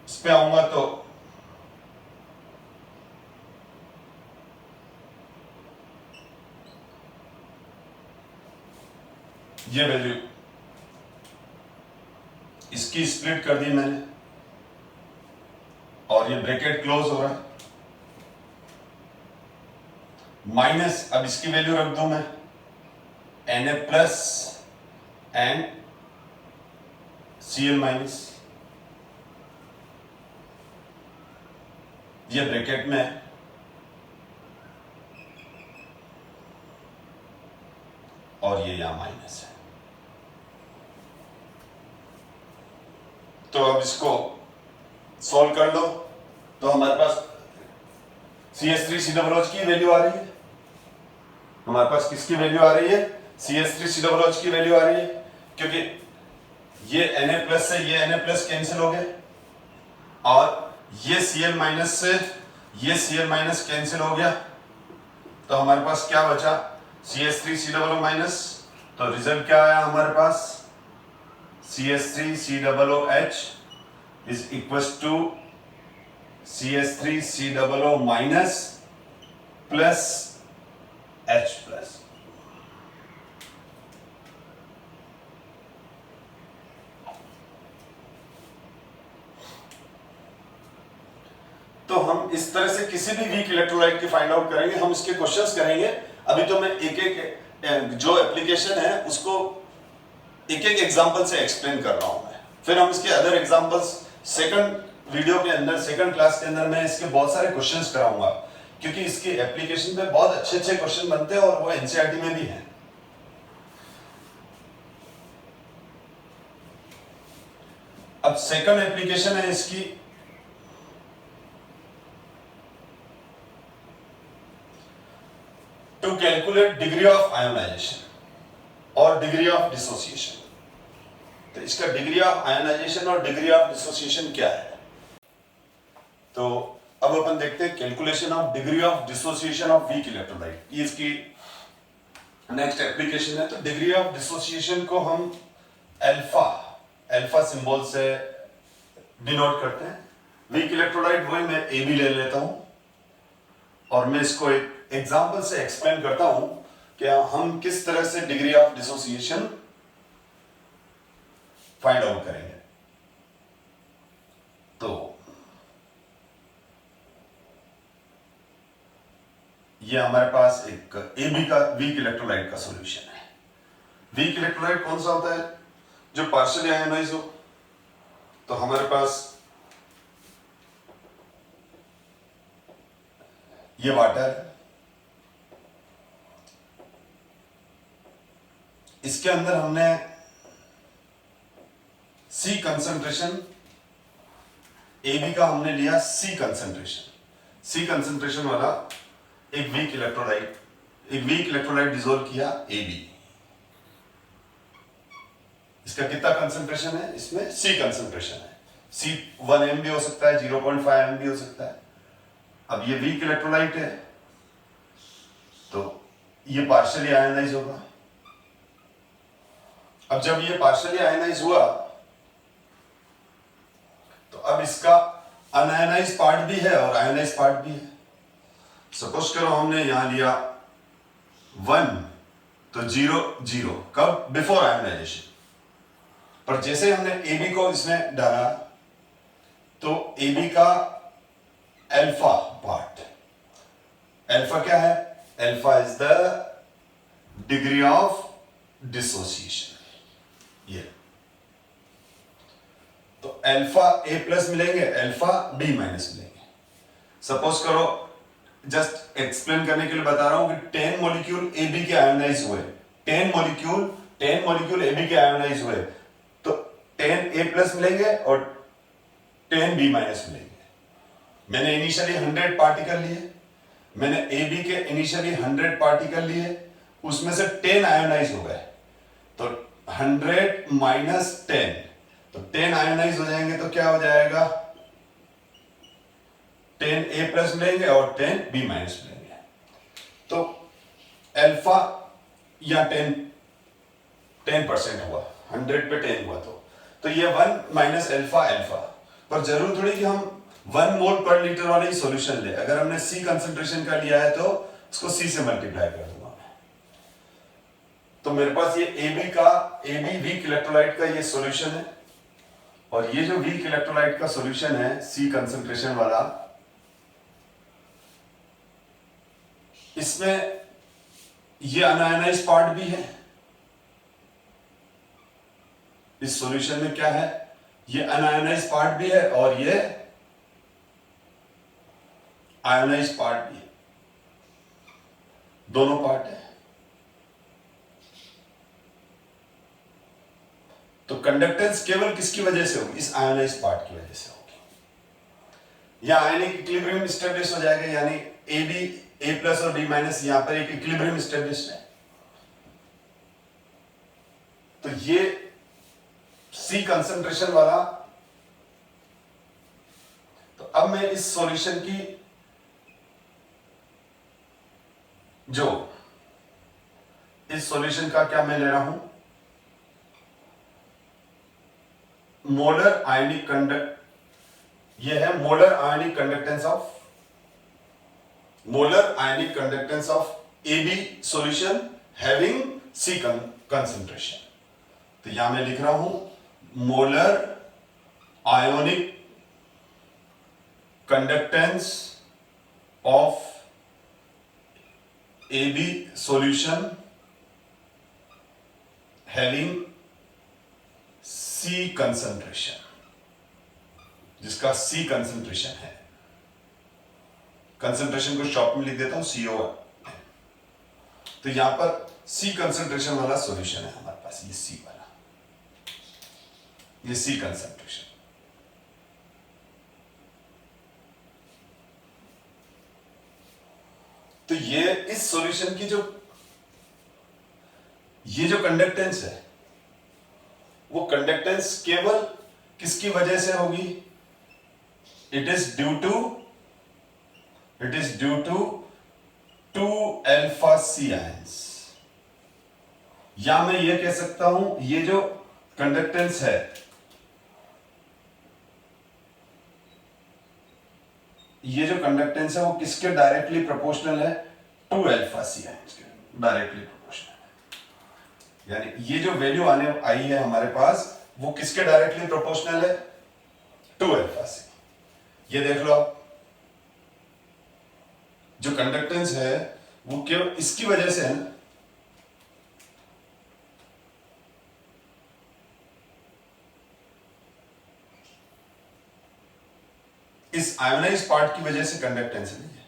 इस पे आऊंगा तो ये वैल्यू इसकी स्प्लिट कर दी मैंने और ये ब्रैकेट क्लोज हो रहा है, माइनस अब इसकी वैल्यू रख दूं मैं Na plus and Cl minus, ये ब्रैकेट में है और ये यहां माइनस है। तो अब इसको सॉल्व कर लो तो हमारे पास CH3COOH की वैल्यू आ रही है, हमारे पास किसकी वैल्यू आ रही है, CH3COOH की वैल्यू आ रही है, क्योंकि ये Na प्लस से ये Na प्लस कैंसिल हो गए और ये Cl माइनस से ये Cl माइनस कैंसिल हो गया, तो हमारे पास क्या बचा CH3COO माइनस, तो रिजल्ट क्या आया हमारे पास CH3COOH is equal to CH3COO minus plus H plus. तो हम इस तरह से किसी भी वीक इलेक्ट्रोलाइट की फाइंड आउट करेंगे, हम इसके क्वेश्चंस करेंगे। अभी तो मैं एक एक जो एप्लीकेशन है उसको एक एक एग्जांपल से एक्सप्लेन कर रहा हूं मैं, फिर हम इसके अदर एग्जांपल्स सेकंड वीडियो के अंदर, सेकंड क्लास के अंदर मैं इसके बहुत सारे क्वेश्चंस कराऊंगा, क्योंकि इसकी एप्लीकेशन पे बहुत अच्छे अच्छे क्वेश्चन बनते हैं और वो एनसीईआरटी में भी हैं। अब सेकंड एप्लीकेशन है इसकी to calculate degree of ionisation और डिग्री ऑफ डिसोसिएशन। तो इसका डिग्री ऑफ आयोनाइजेशन और डिग्री ऑफ डिसोसिएशन क्या है, तो अब अपन देखते हैं calculation of degree of dissociation of weak electrolyte, ये इसकी नेक्स्ट एप्लीकेशन है। तो डिग्री ऑफ डिसोसिएशन को हम अल्फा सिंबल से डिनोट करते हैं। वीक इलेक्ट्रोलाइट वही मैं ए बी ले लेता हूं और मैं इसको एक एग्जांपल से एक्सप्लेन करता हूं कि हम किस तरह से degree of dissociation find out करेंगे। तो ये हमारे पास एक AB का वीक इलेक्ट्रोलाइट का सॉल्यूशन है। वीक इलेक्ट्रोलाइट कौन सा होता है, जो पार्शियली आयोनाइज हो। तो हमारे पास ये वाटर, इसके अंदर हमने C कंसंट्रेशन, AB का हमने लिया C कंसंट्रेशन वाला एक वीक इलेक्ट्रोलाइट डिसॉल्व किया AB। इसका कितना कंसंट्रेशन है, इसमें C कंसंट्रेशन है, C 1 m भी हो सकता है, 0.5 m भी हो सकता है। अब ये वीक इलेक्ट्रोलाइट है तो ये पार्शियली आयनाइज होगा। अब जब ये पार्शियली आयनाइज हुआ तो अब इसका अनआयनाइज पार्ट भी है और आयनाइज पार्ट भी है। सपोज करो हमने यहां लिया 1 तो 0 0 कब, बिफोर आयनाइजेशन। पर जैसे हमने AB को इसमें डाला तो AB का अल्फा पार्ट, अल्फा क्या है, alpha is the degree of dissociation. ये तो अल्फा A प्लस मिलेंगे, अल्फा B माइनस मिलेंगे। सपोज करो, जस्ट एक्सप्लेन करने के लिए बता रहा हूं कि 10 मॉलिक्यूल AB के आयोनाइज हुए, 10 मॉलिक्यूल AB के आयोनाइज हुए, तो 10 A प्लस मिलेंगे और 10 B माइनस मिलेंगे। मैंने इनिशियली 100 पार्टिकल लिए, मैंने AB के इनिशियली 100 पार्टिकल लिए, उसमें से 10 आयोनाइज हो गए, तो 100 माइनस 10, तो 10 आयोनाइज हो जाएंगे, तो क्या हो जाएगा 10 A प्लस मिलेंगे और 10 B माइनस मिलेंगे। तो अल्फा या 10% हुआ, 100 पे 10 हुआ, तो ये 1 माइनस अल्फा अल्फा। पर जरूर थोड़ी कि हम 1 मोल पर लीटर वाले ही सॉल्यूशन ले, अगर हमने C कंसंट्रेशन का लिया है तो उसको C से मल्टीप्लाई कर दूंगा मैं। तो मेरे पास ये AB वीक इलेक्ट्रोलाइट का ये सॉल्यूशन है, और ये जो वीक इलेक्ट्रोलाइट का सॉल्यूशन है C कंसंट्रेशन वाला, इसमें ये अनआयनाइज्ड पार्ट भी है। इस सॉल्यूशन में क्या है, ये अनआयनाइज्ड पार्ट भी है और ये आयोनाइज्ड पार्ट भी है, दोनों पार्ट है। तो कंडक्टेंस केवल किसकी वजह से होगी, इस आयोनाइज्ड पार्ट की वजह से होगी। या आयनिक इक्विलिब्रियम स्टेब्लिश हो जाएगा, यानी AB A प्लस और B माइनस, यहां पर एक इक्विलिब्रियम स्टेब्लिश है। तो ये C कंसंट्रेशन वाला, तो अब मैं इस सॉल्यूशन की जो इस सॉल्यूशन का क्या मैं ले रहा हूं, मोलर आयनिक कंडक्ट, यह है molar ionic conductance of AB solution having C concentration. तो यहां मैं लिख रहा हूं molar ionic conductance of AB solution having C concentration, जिसका C कंसंट्रेशन है। कंसंट्रेशन को शॉर्ट में लिख देता हूं CO। तो यहां पर C कंसंट्रेशन वाला सॉल्यूशन है हमारे पास, ये C वाला, ये C कंसंट्रेशन। तो ये इस सॉल्यूशन की ये जो कंडक्टेंस है, वो कंडक्टेंस केवल किसकी वजह से होगी, it is due to 2 alpha C ions. या मैं ये कह सकता हूं, ये जो कंडक्टेंस है, वो किसके डायरेक्टली प्रोपोर्शनल है, 2 अल्फा C आयंस के डायरेक्टली प्रोपोर्शनल है। यानी ये जो वैल्यू आई है हमारे पास, वो किसके डायरेक्टली प्रोपोर्शनल है, 2 अल्फा C। ये देख लो आप, जो कंडक्टेंस है वो केवल इसकी वजह से है ना, इस आयोनाइज्ड पार्ट की वजह से कंडक्टेंस नहीं है,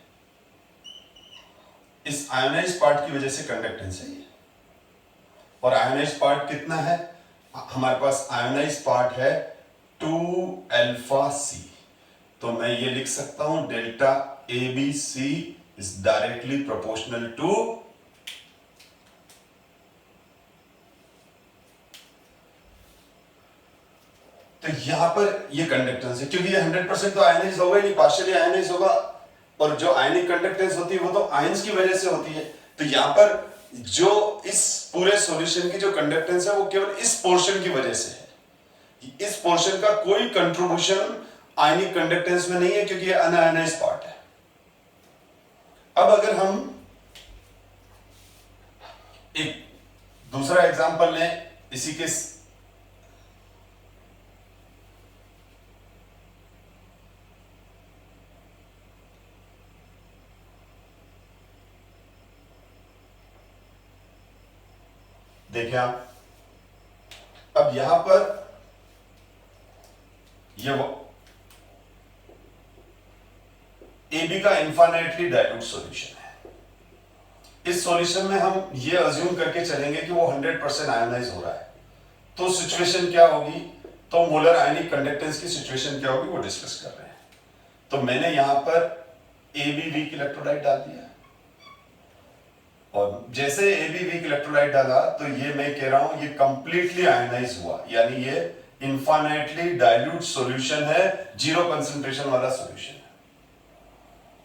इस आयोनाइज्ड पार्ट की वजह से कंडक्टेंस है ये। और आयोनाइज्ड पार्ट कितना है हमारे पास, आयोनाइज्ड पार्ट है 2 अल्फा C। तो मैं ये लिख सकता हूं delta ABC is directly proportional to तो यहां पर ये कंडक्टेंस है, क्योंकि ये 100% तो आयनाइज होगा ही नहीं, पार्शियली आयनाइज होगा, और जो आयनिक कंडक्टेंस होती है वो तो आयंस की वजह से होती है। तो यहां पर जो इस पूरे सॉल्यूशन की जो कंडक्टेंस है वो केवल इस पोर्शन की वजह से है। इस पोर्शन का कोई कंट्रीब्यूशन आयनिक कंडक्टेंस में नहीं है, क्योंकि ये अनआयनाइज्ड पार्ट है। अब अगर हम एक दूसरा एग्जांपल लें इसी के, देखिए आप, अब यहां पर ये AB का इनफाइनाइटली डाइल्यूट सॉल्यूशन है। इस सॉल्यूशन में हम ये अज्यूम करके चलेंगे कि वो 100% आयोनाइज हो रहा है। तो सिचुएशन क्या होगी, तो मोलर आयनिक कंडक्टेंस की सिचुएशन क्या होगी वो डिस्कस कर रहे हैं। तो मैंने यहां पर AB वीक इलेक्ट्रोलाइट डाल दिया, और जैसे AB वीक इलेक्ट्रोलाइट डाला तो ये मैं कह रहा हूं ये कंप्लीटली आयनाइज हुआ, यानी ये इनफाइनाइटली डाइल्यूट सॉल्यूशन है, जीरो कंसंट्रेशन वाला सॉल्यूशन है।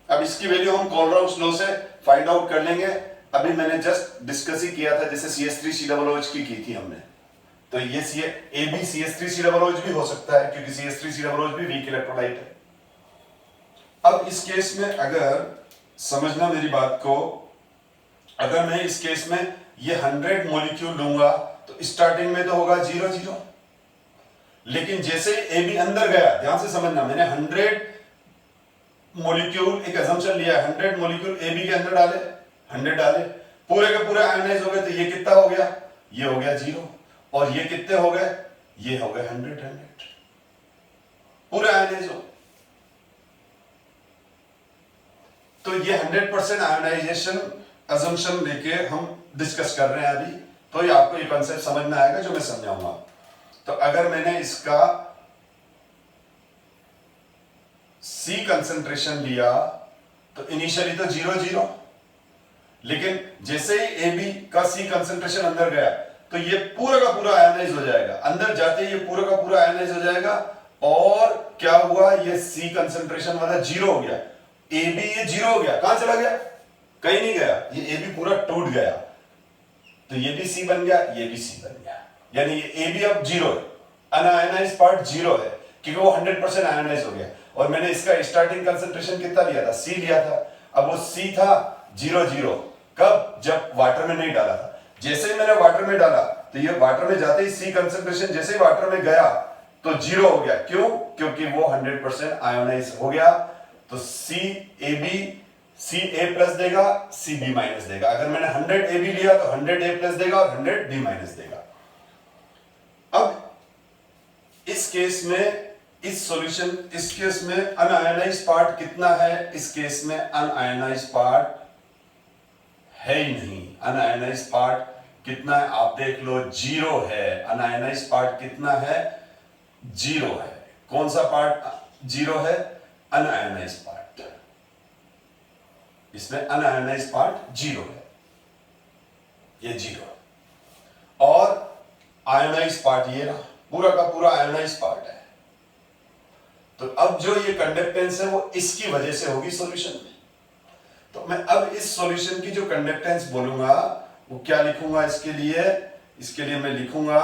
अब इसकी वैल्यू हम कोलराउस लॉ से फाइंड आउट कर लेंगे। अभी मैंने जस्ट डिस्कस ही किया था, जैसे CH3COOH की थी हमने, तो ये AB CH3COOH भी हो सकता है, क्योंकि CH3COOH भी वीक इलेक्ट्रोलाइट है। अब इस केस में अगर समझना मेरी बात को, अगर मैं इस केस में ये 100 मॉलिक्यूल लूंगा तो स्टार्टिंग में तो होगा 0 0, लेकिन जैसे AB अंदर गया, ध्यान से समझना, मैंने 100 मॉलिक्यूल एक असम्पशन लिया, 100 मॉलिक्यूल AB के अंदर डाले, 100 डाले, पूरे के पूरे आयनाइज हो गए, तो ये कितना हो गया, ये हो गया 0, और ये कितने हो गए, ये हो गए 100 पूरे आयनाइज हो। तो ये 100% आयनाइजेशन असम्पशन लेके हम डिस्कस कर रहे हैं अभी, तो ये आपको ये कॉन्सेप्ट समझ में आएगा जो मैं समझाऊंगा। तो अगर मैंने इसका C कंसंट्रेशन लिया तो इनिशियली तो 0 0, लेकिन जैसे ही AB का C कंसंट्रेशन अंदर गया तो ये पूरा का पूरा आयनाइज हो जाएगा, अंदर जाते ही ये पूरा का पूरा आयनाइज हो जाएगा, और क्या हुआ, ये C कंसंट्रेशन वाला 0 हो गया, AB ये 0 हो गया, कहां चला गया, कहीं नहीं गया, ये AB पूरा टूट गया, तो ये भी C बन गया, ये भी C बन गया, यानी ये AB अब 0 है, अनआयनाइज्ड पार्ट 0 है, क्योंकि वो 100% आयनाइज हो गया। और मैंने इसका स्टार्टिंग कंसंट्रेशन कितना लिया था, C लिया था, अब वो C था 0 0, कब, जब वाटर में नहीं डाला था। जैसे ही मैंने वाटर में डाला तो ये वाटर में जाते ही C कंसंट्रेशन जैसे ही वाटर में गया तो 0 हो गया, क्यों, क्योंकि वो 100% आयोनाइज हो गया। तो CA प्लस देगा, CB माइनस देगा। अगर मैंने 100 AB लिया तो 100 A प्लस देगा और 100 B माइनस देगा। अब इस केस में, इस सॉल्यूशन, इस केस में अनआयनाइज्ड पार्ट कितना है, इस केस में अनआयनाइज्ड पार्ट है ही नहीं। अनआयनाइज्ड पार्ट कितना है आप देख लो, 0 है। अनआयनाइज्ड पार्ट कितना है, 0 है। कौन सा पार्ट 0 है, अनआयनाइज्ड पार्ट। इसमें अनआयनाइज्ड पार्ट 0 है, ये 0 है, और आयनाइज्ड पार्ट ये रहा, पूरा का पूरा आयनाइज्ड पार्ट है। तो अब जो ये कंडक्टेंस है वो इसकी वजह से होगी सॉल्यूशन में। तो मैं अब इस सॉल्यूशन की जो कंडक्टेंस बोलूंगा वो क्या लिखूंगा, इसके लिए मैं लिखूंगा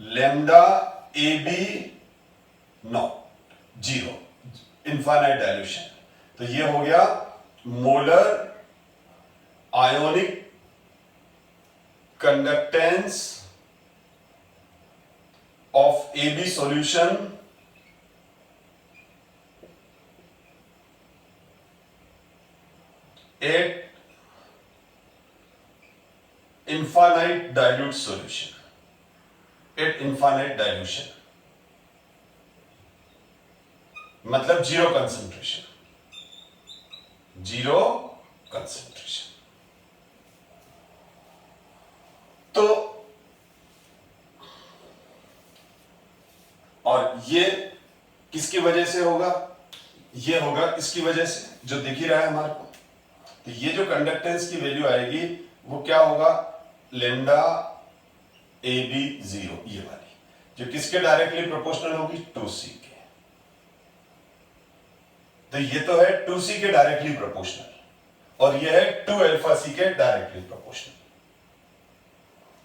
lambda AB not 0, infinite dilution. तो ये हो गया molar ionic conductance of AB solution at infinite dilute solution, at infinite dilution, मतलब जीरो कंसंट्रेशन, जीरो कंसंट्रेशन। तो और ये किसकी वजह से होगा, ये होगा इसकी वजह से, जो दिख ही रहा है हमारे को। तो ये जो कंडक्टेंस की वैल्यू आएगी वो क्या होगा, लैम्डा AB 0, ये वाली, जो किसके डायरेक्टली प्रोपोर्शनल होगी, 2C के। तो ये तो है 2C के डायरेक्टली प्रोपोर्शनल, और ये है 2 अल्फा C के डायरेक्टली प्रोपोर्शनल,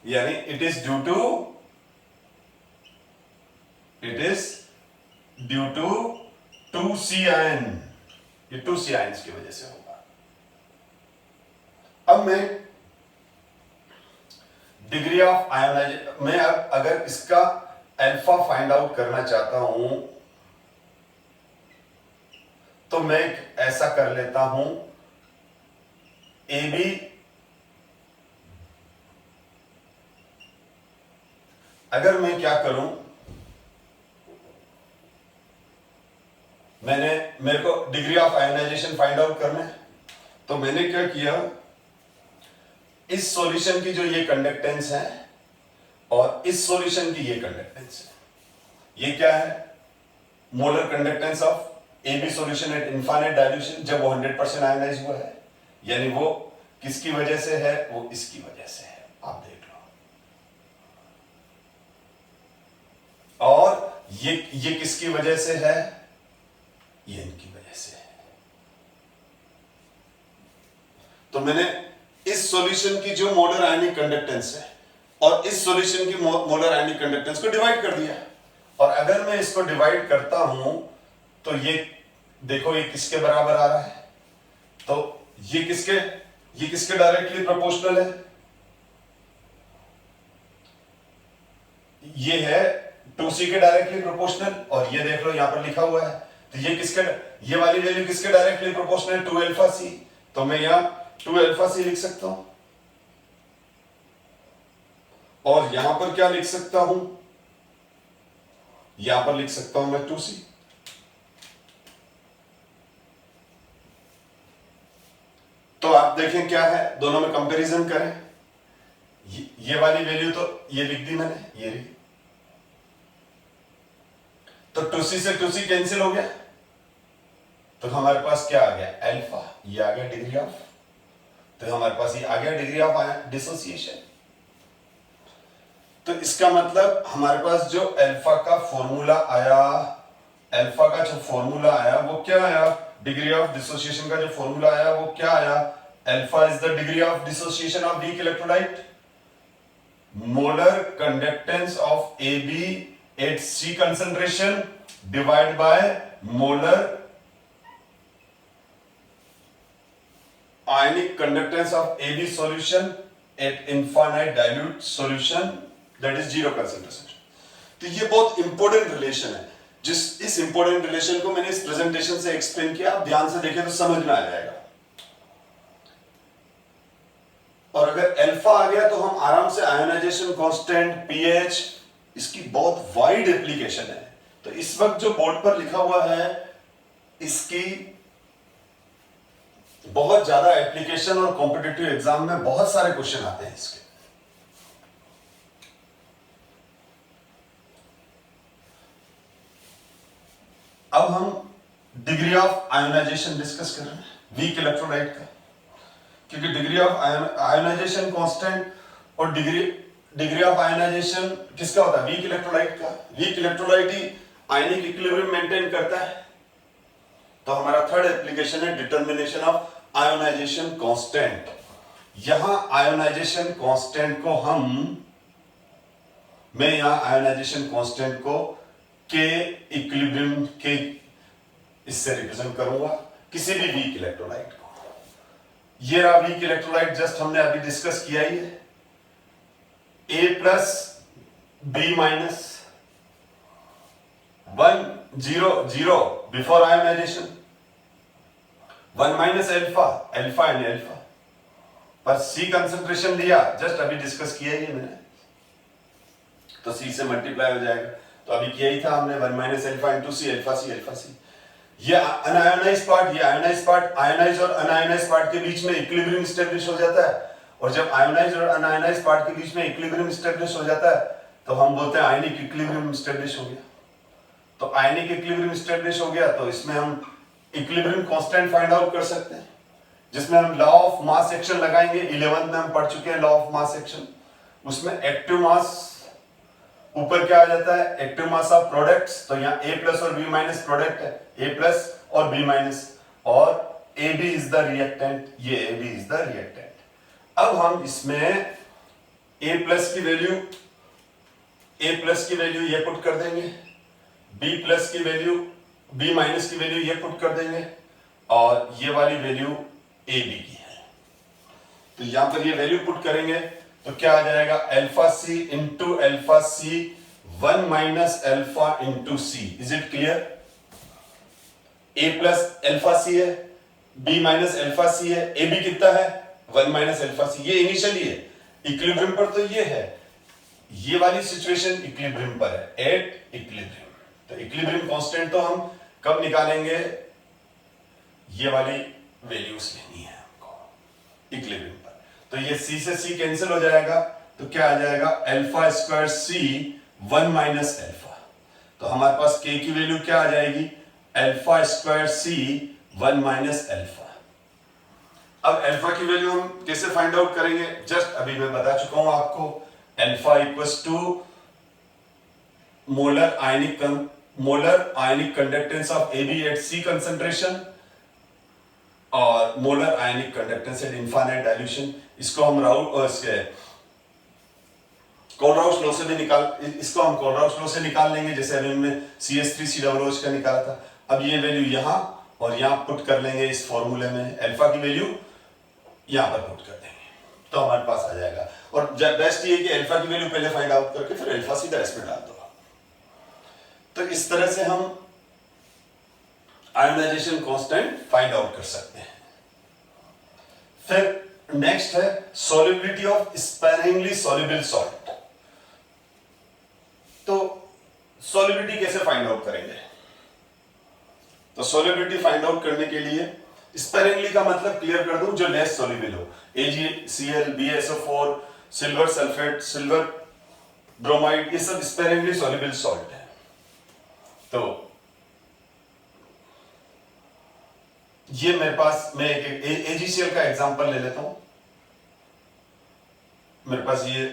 यानी it is due to 2C ion, ये 2C आयन्स की वजह से होगा। अब मैं डिग्री ऑफ आयोनाइजेशन, मैं अब अगर इसका अल्फा फाइंड आउट करना चाहता हूं तो मैं ऐसा कर लेता हूं, AB अगर मैं क्या करूं, मेरे को degree of ionisation find out करना है, तो मैंने क्या किया, इस सॉल्यूशन की जो ये कंडक्टेंस है और इस सॉल्यूशन की ये कंडक्टेंस है। ये क्या है? Molar conductance of A B solution at infinite dilution, जब वो 100% आयनाइज हुआ है। यानी वो किसकी वजह से है? वो इसकी वजह से है, आप देख लो। और ये किसकी वजह से है? ये इनकी वजह से है। तो मैंने इस सॉल्यूशन की जो मोलर आयनिक कंडक्टेंस है और इस सॉल्यूशन की मोलर आयनिक कंडक्टेंस को डिवाइड कर दिया। और अगर मैं इसको डिवाइड करता हूं तो ये देखो, ये किसके बराबर आ रहा है? तो ये किसके डायरेक्टली प्रोपोर्शनल है? ये है 2c के डायरेक्टली प्रोपोर्शनल। और ये देख लो यहां पर लिखा हुआ है, तो ये वाली वैल्यू किसके डायरेक्टली प्रोपोर्शनल है? 2 अल्फा सी। तो मैं यहां 2 अल्फा सी लिख सकता हूं। और यहां पर क्या लिख सकता हूं? यहां पर लिख सकता हूं मैं 2c। तो आप देखें क्या है, दोनों में कंपैरिजन करें। ये वाली वैल्यू तो ये लिख दी मैंने, ये रही। तो 2c से 2c कैंसिल हो गया, तो हमारे पास क्या आ गया? अल्फा। ये आ गया डिग्री ऑफ, तो हमारे पास ये आ गया डिग्री ऑफ डिसोसिएशन। तो इसका मतलब हमारे पास जो अल्फा का फॉर्मूला आया, वो क्या आया? डिग्री ऑफ डिसोसिएशन का जो फॉर्मूला आया वो क्या आया? Alpha is the degree of dissociation of weak electrolyte, molar conductance of AB at C concentration divide by molar ionic conductance of AB solution at infinite dilute solution that is 0 concentration। तो ये बहुत important relation है। इस important relation को मैंने इस presentation से explain किया, आप ध्यान से देखें तो समझ में आ जाएगा। और अगर अल्फा आ गया तो हम आराम से आयोनाइजेशन कांस्टेंट, पीएच, इसकी बहुत वाइड एप्लीकेशन है। तो इस वक्त जो बोर्ड पर लिखा हुआ है इसकी बहुत ज्यादा एप्लीकेशन और कॉम्पिटिटिव एग्जाम में बहुत सारे क्वेश्चन आते हैं इसके। अब हम डिग्री ऑफ आयोनाइजेशन डिस्कस कर रहे हैं वीक इलेक्ट्रोलाइट का, क्योंकि डिग्री ऑफ आयोनाइजेशन कांस्टेंट और डिग्री ऑफ आयोनाइजेशन किसका होता है? वीक इलेक्ट्रोलाइट का। वीक इलेक्ट्रोलाइट ही आयनिक इक्विलिब्रियम मेंटेन करता है। तो हमारा थर्ड एप्लीकेशन है डिटर्मिनेशन ऑफ आयोनाइजेशन कांस्टेंट। यहां आयोनाइजेशन कांस्टेंट को मैं यहां आयोनाइजेशन कांस्टेंट को के इक्विलिब्रियम के इससे रिप्रेजेंट करूंगा किसी भी वीक इलेक्ट्रोलाइट को। ये रहा वीक इलेक्ट्रोलाइट, जस्ट हमने अभी डिस्कस किया ही है। A plus B minus 1 0 0 before ionisation, 1 minus alpha, alpha and alpha पर C कंसंट्रेशन लिया, जस्ट अभी डिस्कस किया ही है मैंने, तो C से मल्टीप्लाई हो जाएगा। तो अभी किया ही था हमने 1 minus alpha into C, alpha C। ये अनआयोनाइज पार्ट, ये आयोनाइज पार्ट, आयोनाइज और अनआयोनाइज पार्ट के बीच में इक्विलिब्रियम एस्टेब्लिश हो जाता है। और जब आयोनाइज और अनआयोनाइज पार्ट के बीच में इक्विलिब्रियम एस्टेब्लिश हो जाता है तो हम बोलते हैं आयनिक इक्विलिब्रियम एस्टेब्लिश हो गया। तो आयनिक इक्विलिब्रियम एस्टेब्लिश हो गया तो इसमें हम इक्विलिब्रियम कांस्टेंट फाइंड आउट कर सकते हैं, जिसमें हम लॉ ऑफ मास एक्शन लगाएंगे। 11th में हम पढ़ चुके हैं लॉ ऑफ मास एक्शन। उसमें एक्टिव मास ऊपर क्या आ जाता है? Active mass of products. तो यहाँ A प्लस और B माइनस प्रोडक्ट है, A प्लस और B माइनस, और AB इज द रिएक्टेंट, ये AB इज द रिएक्टेंट। अब हम इसमें A प्लस की वैल्यू ये पुट कर देंगे, B प्लस की वैल्यू, B माइनस की वैल्यू ये पुट कर देंगे, और ये वाली वैल्यू AB की है। तो यहां पर ये वैल्यू पुट करेंगे तो क्या आ जाएगा? Alpha C into alpha C 1 minus alpha into C। Is it clear? A plus alpha C है, B माइनस अल्फा C है, AB कितना है? 1 माइनस अल्फा C। ये इनिशियली है, इक्विलिब्रियम पर तो ये है, ये वाली सिचुएशन इक्विलिब्रियम पर है, एट इक्विलिब्रियम। तो इक्विलिब्रियम कांस्टेंट तो हम कब निकालेंगे? ये वाली वैल्यूज लेनी है हमको इक्विलिब्रियम पर। तो ये C से C कैंसिल हो जाएगा, तो क्या आ जाएगा अल्फा स्क्वायर सी 1 माइनस अल्फा। तो हमारे पास k की वैल्यू क्या आ जाएगी अल्फा स्क्वायर सी 1 माइनस अल्फा। अब अल्फा की वैल्यू हम कैसे फाइंड आउट करेंगे, जस्ट अभी मैं बता चुका हूं आपको। Alpha equals to molar ionic conductance of AB at C concentration और molar ionic conductance at infinite dilution. इसको हम कोलराउस लॉ से भी इसको हम कोलराउस लॉ से निकाल लेंगे, जैसे अभी हमने CH3COOH का निकाला था। अब ये वैल्यू यहां और यहां पुट कर लेंगे इस फॉर्मूले में, अल्फा की वैल्यू यहां पर पुट कर देंगे तो हमारे पास आ जाएगा। और बेस्ट ये कि अल्फा की वैल्यू पहले फाइंड आउट करके फिर अल्फा सीधा इसमें डाल दो। तो इस तरह से हम आयोनाइजेशन कांस्टेंट फाइंड आउट कर सकते हैं। फिर नेक्स्ट है solubility of sparingly soluble salt. तो सॉल्युबिलिटी कैसे फाइंड आउट करेंगे, तो सॉल्युबिलिटी फाइंड आउट करने के लिए स्पेरिंगली का मतलब क्लियर कर दूं, जो लेस सॉल्युबल हो, AgCl, BSO4, silver sulphate, silver bromide, ये सब स्पेरिंगली सॉल्युबल सॉल्ट है। तो ये मेरे पास, मैं एक AgCl का एग्जांपल ले लेता हूं। मेरे पास ये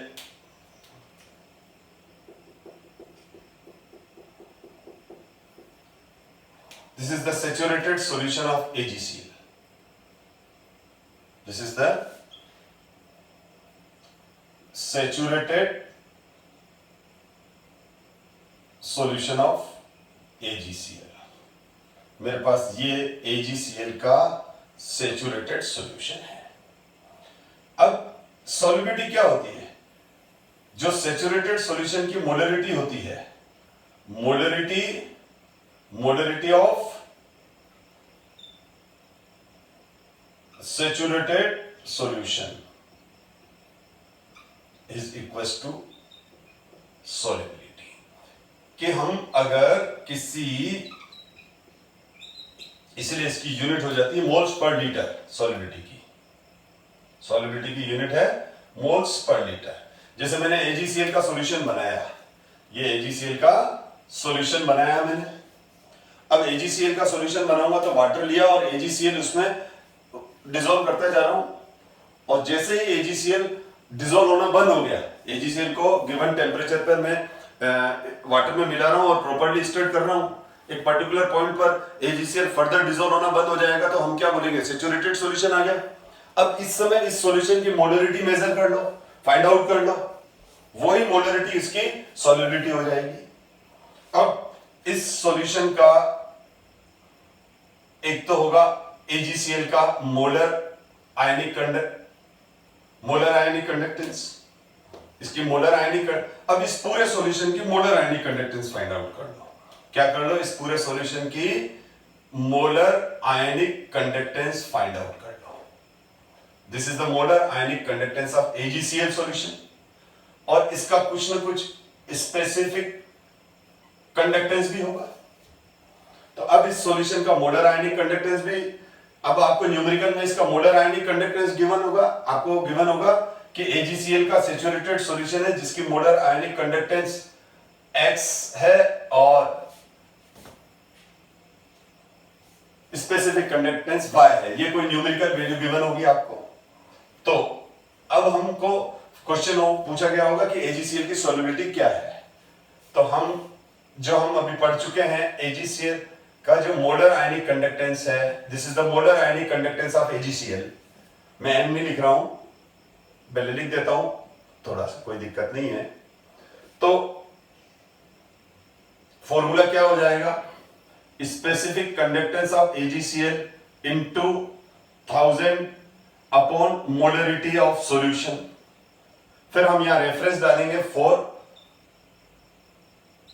this is the saturated solution of AgCl. This is the saturated solution of AgCl. मेरे पास ये AgCl का सैचुरेटेड सॉल्यूशन है। अब सॉल्युबिलिटी क्या होती है, जो सैचुरेटेड सॉल्यूशन की मोलरिटी होती है, molarity of saturated solution is equal to solubility. कि हम अगर किसी, इसलिए इसकी यूनिट हो जाती है मोल्स पर लीटर। सॉल्युबिलिटी की यूनिट है मोल्स पर लीटर। जैसे मैंने AgCl का सॉल्यूशन बनाया, ये AgCl का सॉल्यूशन बनाया मैंने। अब AgCl का सॉल्यूशन बनाऊंगा तो वाटर लिया और AgCl उसमें डिसॉल्व करता जा रहा हूं, और जैसे ही AgCl डिसॉल्व होना बंद हो गया, AgCl को गिवन टेम्परेचर पर मैं वाटर में मिला रहा हूं और प्रॉपर्ली स्टिर कर रहा हूं, एक पर्टिकुलर पॉइंट पर AgCl फर्दर डिसॉल्व होना बंद हो जाएगा, तो हम क्या बोलेंगे, सैचुरेटेड सॉल्यूशन आ गया। अब इस समय इस सॉल्यूशन की मोलरिटी मेजर कर लो, फाइंड आउट कर लो, वही मोलरिटी इसकी सॉल्युबिलिटी हो जाएगी। अब इस सॉल्यूशन का एक तो होगा AgCl का मोलर आयनिक कंडक्टेंस, इसकी मोलर आयनिक, अब इस पूरे सॉल्यूशन की molar ionic conductance find out कर लो। क्या कर लो, इस पूरे सॉल्यूशन की molar ionic conductance find out कर लो। This is the molar ionic conductance of AgCl solution, और इसका कुछ ना कुछ स्पेसिफिक कंडक्टेंस भी होगा। तो अब इस सॉल्यूशन का मोलर आयनिक कंडक्टेंस भी, अब आपको न्यूमेरिकल में इसका मोलर आयनिक कंडक्टेंस गिवन होगा, आपको गिवन होगा कि AgCl का सैचुरेटेड सॉल्यूशन है जिसकी मोलर आयनिक कंडक्टेंस X है और स्पेसिफिक कंडक्टेंस Y है, ये कोई न्यूमेरिकल वैल्यू गिवन होगी आपको। तो अब हमको क्वेश्चन पूछा गया होगा कि AgCl की सॉल्युबिलिटी क्या है, तो हम अभी पढ़ चुके हैं AgCl का जो मोलर आयनिक कंडक्टेंस है, this is the molar ionic conductance of AgCl। मैं M नहीं लिख रहा हूं, पहले लिख देता हूं, थोड़ा सा कोई दिक्कत नहीं है। तो फॉर्मूला क्या हो जाएगा, specific conductance of AgCl into 1000 upon molarity of solution. फिर हम यहां रेफरेंस डालेंगे फॉर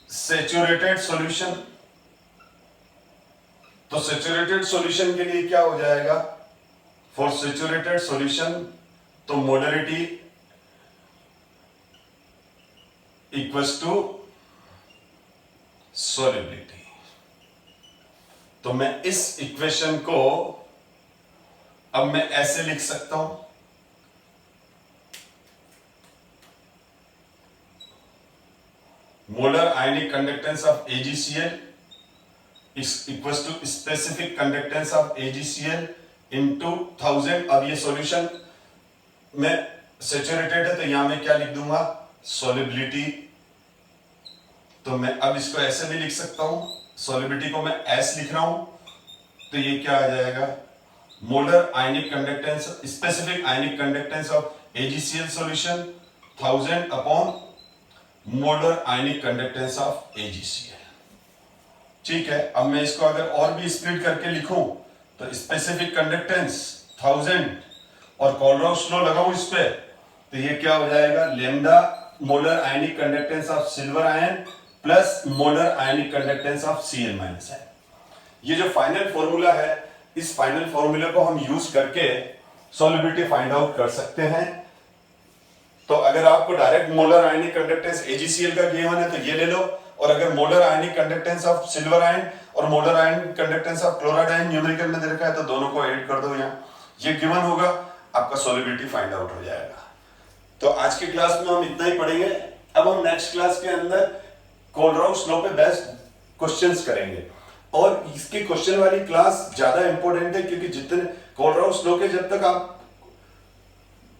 सैचुरेटेड सॉल्यूशन। तो सैचुरेटेड सॉल्यूशन के लिए क्या हो जाएगा, फॉर सैचुरेटेड सॉल्यूशन तो मोलरिटी इक्वल्स टू सॉल्युबिलिटी। तो मैं इस इक्वेशन को अब मैं ऐसे लिख सकता हूं, molar ionic conductance of AgCl is equals to specific conductance of AgCl into 1000। अब ये सॉल्यूशन में सैचुरेटेड है तो यहां मैं क्या लिख दूंगा, सॉल्युबिलिटी। तो मैं अब इसको ऐसे भी लिख सकता हूं, सॉल्युबिलिटी को मैं S लिख रहा हूं, तो ये क्या आ जाएगा, molar ionic conductance, specific ionic conductance of AgCl solution 1000 upon molar ionic conductance of AgCl। ठीक है, अब मैं इसको अगर और भी स्प्लिट करके लिखूं तो स्पेसिफिक कंडक्टेंस 1000 और कोलरॉक्स लॉ लगाऊं इस पे, तो ये क्या हो जाएगा, lambda molar ionic conductance of silver ion plus molar ionic conductance of Cl minus ion. ये जो फाइनल फॉर्मूला है, इस फाइनल फॉर्मूले को हम यूज करके सॉल्युबिलिटी फाइंड आउट कर सकते हैं। तो अगर आपको direct molar ionic conductance AgCl का गिवन है तो ये ले लो, और अगर molar ionic conductance of silver ion और molar ionic conductance of chloride ion numerical में दे रखा है तो दोनों को ऐड कर दो, यहाँ ये गिवन होगा, आपका सॉल्युबिलिटी फाइंड आउट हो जाएगा। तो आज की क्लास में हम इतना ही पढ़ेंगे। अब हम नेक्स्ट क्लास के अंदर कोलरॉक्स लॉ पे बेस्ड क्वेश्चंस करेंगे, और इसकी क्वेश्चन वाली क्लास ज्यादा इंपॉर्टेंट है क्योंकि जितने कोलरॉक्स लॉ के जब तक आप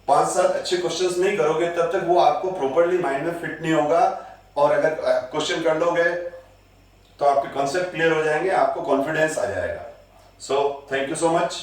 5-7 अच्छे क्वेश्चंस नहीं करोगे तब तक वो आपको प्रॉपर्ली माइंड में फिट नहीं होगा, और अगर क्वेश्चन कर लोगे तो आपके कॉन्सेप्ट क्लियर हो जाएंगे, आपको कॉन्फिडेंस आ जाएगा। So thank you so much.